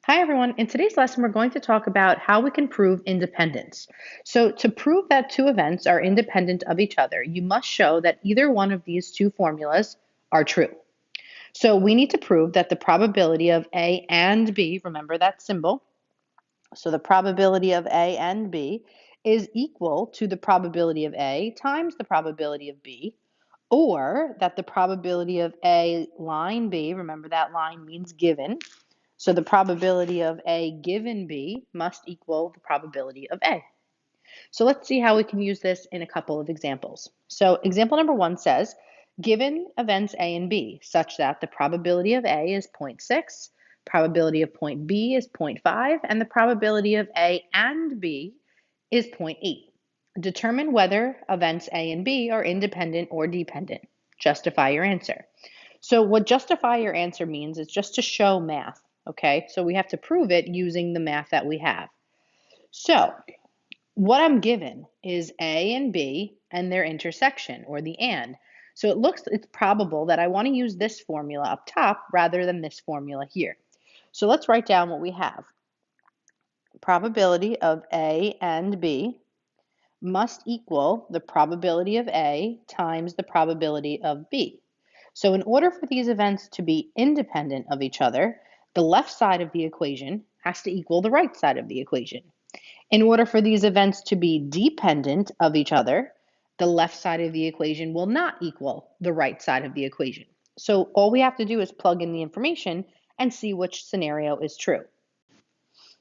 Hi everyone. In today's lesson, we're going to talk about how we can prove independence. So to prove that two events are independent of each other, you must show that either one of these two formulas are true. So we need to prove that the probability of A and B, remember that symbol, so the probability of A and B is equal to the probability of A times the probability of B, or that the probability of A line B, remember that line means given, so the probability of A given B must equal the probability of A. So let's see how we can use this in a couple of examples. So example number 1 says, given events A and B such that the probability of A is 0.6, probability of point B is 0.5, and the probability of A and B is 0.8. Determine whether events A and B are independent or dependent. Justify your answer. So what justify your answer means is just to show math, okay? So we have to prove it using the math that we have. So what I'm given is A and B and their intersection, or the and. So it's probable that I want to use this formula up top rather than this formula here. So let's write down what we have. Probability of A and B must equal the probability of A times the probability of B. So in order for these events to be independent of each other, the left side of the equation has to equal the right side of the equation. In order for these events to be dependent of each other, the left side of the equation will not equal the right side of the equation. So all we have to do is plug in the information and see which scenario is true.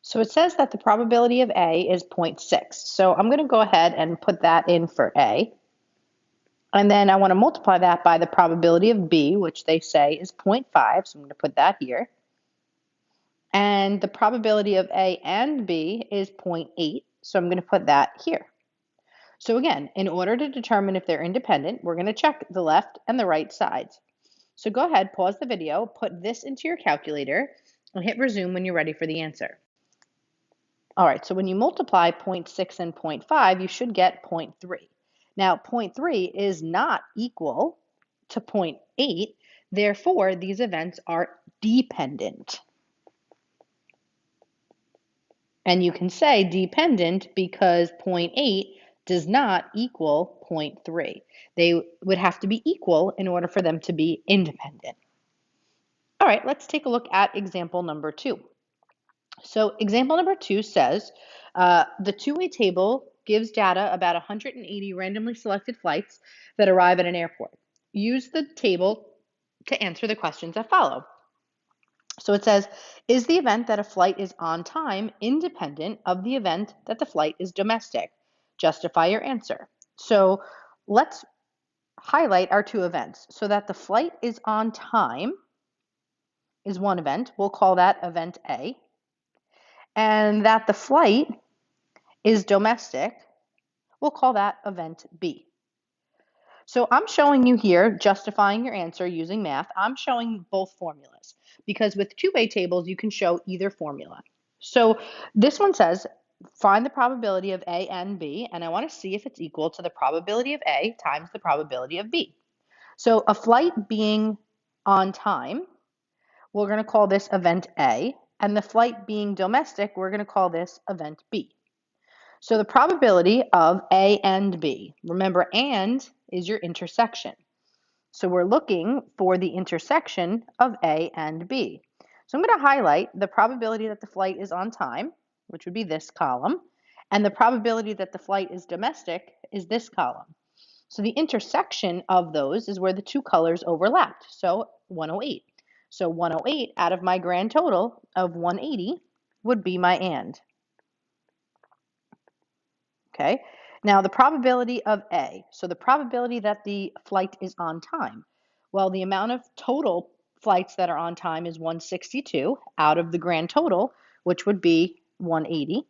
So it says that the probability of A is 0.6. So I'm going to go ahead and put that in for A. And then I want to multiply that by the probability of B, which they say is 0.5. So I'm going to put that here. And the probability of A and B is 0.8. So I'm going to put that here. So again, in order to determine if they're independent, we're going to check the left and the right sides. So go ahead, pause the video, put this into your calculator, and hit resume when you're ready for the answer. All right, so when you multiply 0.6 and 0.5, you should get 0.3. Now, 0.3 is not equal to 0.8, therefore these events are dependent. And you can say dependent because 0.8 does not equal 0.3. They would have to be equal in order for them to be independent. All right, let's take a look at example number 2. So example number 2 says, the two-way table gives data about 180 randomly selected flights that arrive at an airport. Use the table to answer the questions that follow. So it says, is the event that a flight is on time independent of the event that the flight is domestic? Justify your answer. So let's highlight our two events. So that the flight is on time is one event. We'll call that event A. And that the flight is domestic, we'll call that event B. So I'm showing you here, justifying your answer using math, I'm showing both formulas because with two-way tables, you can show either formula. So this one says, find the probability of A and B, and I want to see if it's equal to the probability of A times the probability of B. So a flight being on time, we're going to call this event A, and the flight being domestic, we're going to call this event B. So the probability of A and B, remember and is your intersection. So we're looking for the intersection of A and B. So I'm going to highlight the probability that the flight is on time, which would be this column, and the probability that the flight is domestic is this column. So the intersection of those is where the two colors overlapped, so 108. So 108 out of my grand total of 180 would be my and. Okay, now the probability of A, so the probability that the flight is on time. Well, the amount of total flights that are on time is 162 out of the grand total, which would be 180.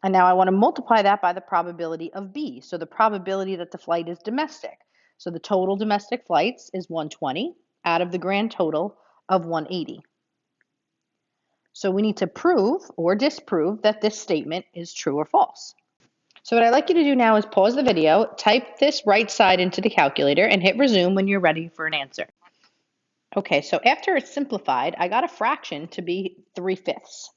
And now I want to multiply that by the probability of B, so the probability that the flight is domestic. So the total domestic flights is 120 out of the grand total of 180. So we need to prove or disprove that this statement is true or false. So what I'd like you to do now is pause the video, type this right side into the calculator, and hit resume when you're ready for an answer. Okay, so after it's simplified, I got a fraction to be 3/5.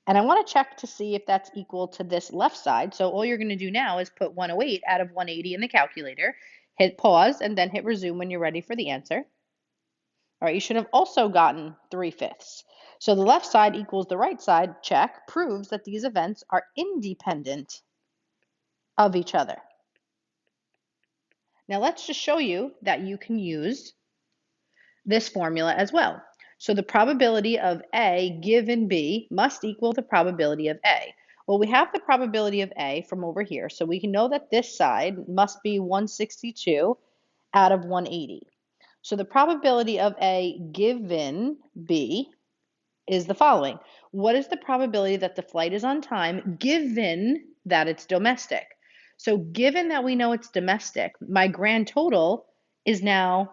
And I want to check to see if that's equal to this left side. So all you're going to do now is put 108 out of 180 in the calculator, hit pause, and then hit resume when you're ready for the answer. All right, you should have also gotten 3/5. So the left side equals the right side, check, proves that these events are independent of each other. Now let's just show you that you can use this formula as well. So the probability of A given B must equal the probability of A. Well, we have the probability of A from over here, so we can know that this side must be 162 out of 180. So the probability of A given B is the following. What is the probability that the flight is on time given that it's domestic? So given that we know it's domestic, my grand total is now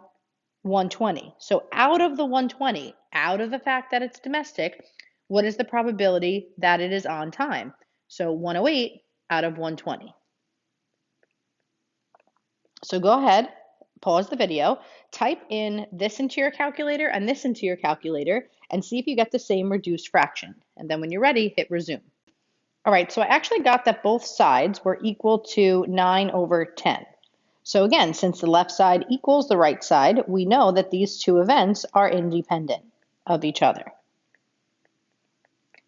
120. So out of the 120, out of the fact that it's domestic, what is the probability that it is on time? So 108 out of 120. So go ahead, pause the video, type in this into your calculator and this into your calculator, and see if you get the same reduced fraction. And then when you're ready, hit resume. All right, so I actually got that both sides were equal to 9/10. So again, since the left side equals the right side, we know that these two events are independent of each other.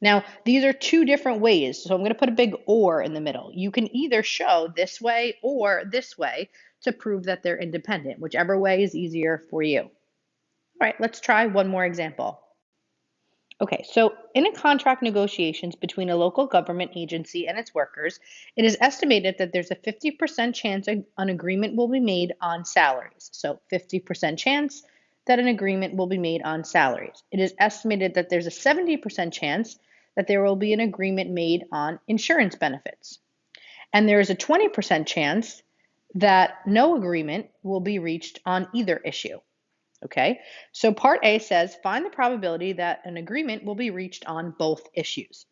Now, these are two different ways, so I'm going to put a big or in the middle. You can either show this way or this way to prove that they're independent, whichever way is easier for you. All right, let's try one more example. Okay, so in a contract negotiations between a local government agency and its workers, it is estimated that there's a 50% chance an agreement will be made on salaries. So 50% chance that an agreement will be made on salaries. It is estimated that there's a 70% chance that there will be an agreement made on insurance benefits. And there is a 20% chance that no agreement will be reached on either issue. Okay, so part A says find the probability that an agreement will be reached on both issues.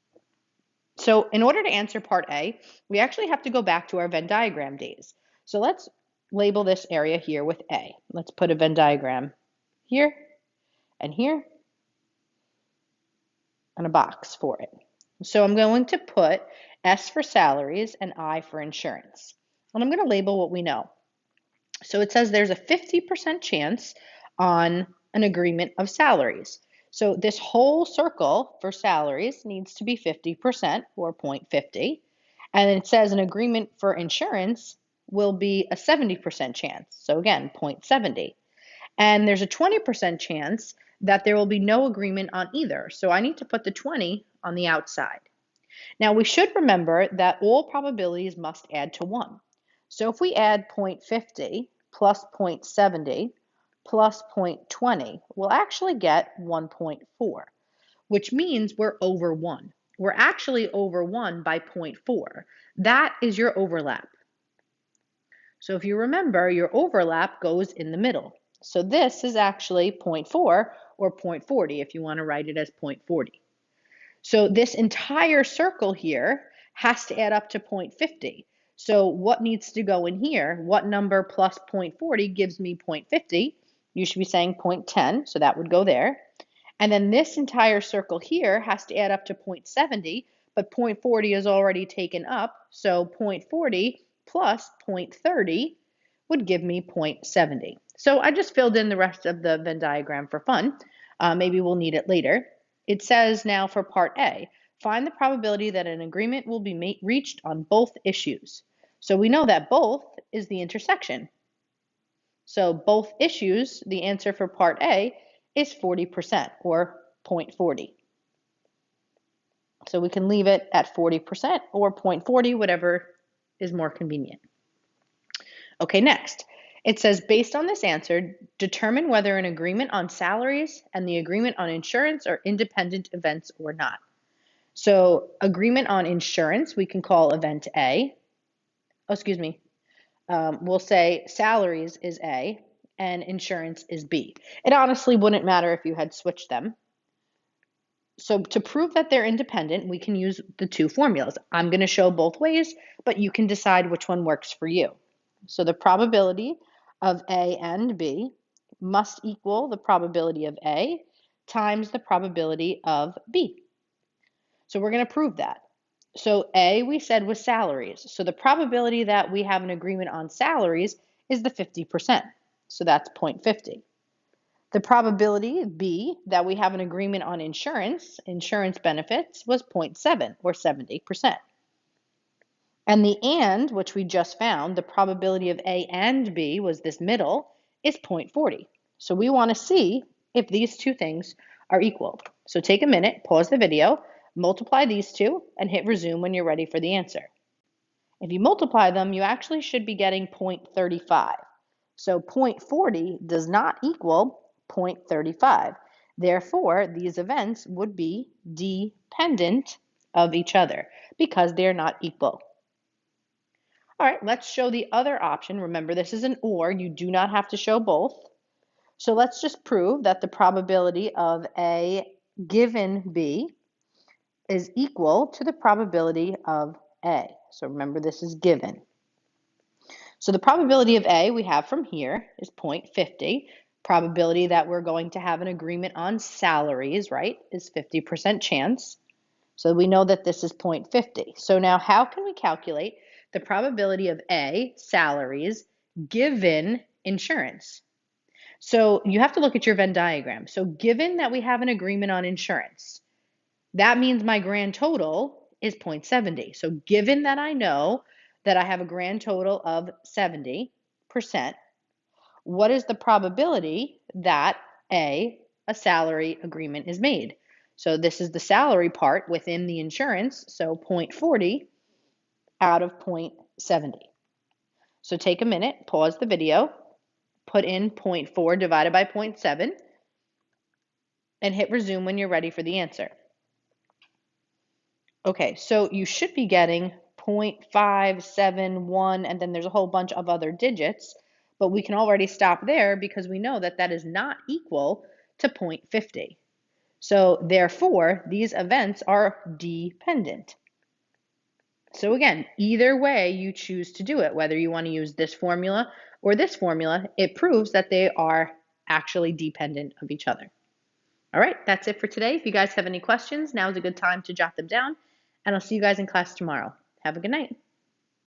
So in order to answer part A, we actually have to go back to our Venn diagram days. So let's label this area here with A. Let's put a Venn diagram here and here and a box for it. So I'm going to put S for salaries and I for insurance. And I'm going to label what we know. So it says there's a 50% chance on an agreement of salaries. So this whole circle for salaries needs to be 50% or 0.50. And it says an agreement for insurance will be a 70% chance. So again, 0.70. And there's a 20% chance that there will be no agreement on either. So I need to put the 20 on the outside. Now we should remember that all probabilities must add to 1. So if we add 0.50 plus 0.70 plus 0.20, we'll actually get 1.4, which means we're over 1. We're actually over 1 by 0.4. That is your overlap. So if you remember, your overlap goes in the middle. So this is actually 0.4 or 0.40 if you want to write it as 0.40. So this entire circle here has to add up to 0.50. So what needs to go in here? What number plus 0.40 gives me 0.50? You should be saying 0.10, so that would go there. And then this entire circle here has to add up to 0.70, but 0.40 is already taken up, so 0.40 plus 0.30 would give me 0.70. So I just filled in the rest of the Venn diagram for fun. Maybe we'll need it later. It says now for part A, find the probability that an agreement will be reached on both issues. So we know that both is the intersection. So both issues, the answer for part A is 40% or 0.40. So we can leave it at 40% or 0.40, whatever is more convenient. Okay, next. It says, based on this answer, determine whether an agreement on salaries and the agreement on insurance are independent events or not. So agreement on insurance, we can call event A. Oh, excuse me. We'll say salaries is A and insurance is B. It honestly wouldn't matter if you had switched them. So to prove that they're independent, we can use the two formulas. I'm going to show both ways, but you can decide which one works for you. So the probability of A and B must equal the probability of A times the probability of B. So we're going to prove that. So A, we said, was salaries. So the probability that we have an agreement on salaries is the 50%. So that's 0.50. The probability, B, that we have an agreement on insurance benefits, was 0.7, or 70%. And the and, which we just found, the probability of A and B was this middle, is 0.40. So we want to see if these two things are equal. So take a minute, pause the video, multiply these two, and hit resume when you're ready for the answer. If you multiply them, you actually should be getting 0.35. So 0.40 does not equal 0.35. Therefore, these events would be dependent of each other because they're not equal. All right, let's show the other option. Remember, this is an or. You do not have to show both. So let's just prove that the probability of A given B is equal to the probability of A. So remember, this is given. So the probability of A we have from here is 0.50. Probability that we're going to have an agreement on salaries, right, is 50% chance. So we know that this is 0.50. So now how can we calculate the probability of A, salaries, given insurance? So you have to look at your Venn diagram. So given that we have an agreement on insurance, that means my grand total is 0.70. So given that I know that I have a grand total of 70%, what is the probability that a salary agreement is made? So this is the salary part within the insurance, so 0.40 out of 0.70. So take a minute, pause the video, put in 0.4 divided by 0.7, and hit resume when you're ready for the answer. Okay, so you should be getting 0.571, and then there's a whole bunch of other digits, but we can already stop there because we know that that is not equal to 0.50. So therefore, these events are dependent. So again, either way you choose to do it, whether you want to use this formula or this formula, it proves that they are actually dependent of each other. All right, that's it for today. If you guys have any questions, now is a good time to jot them down, and I'll see you guys in class tomorrow. Have a good night.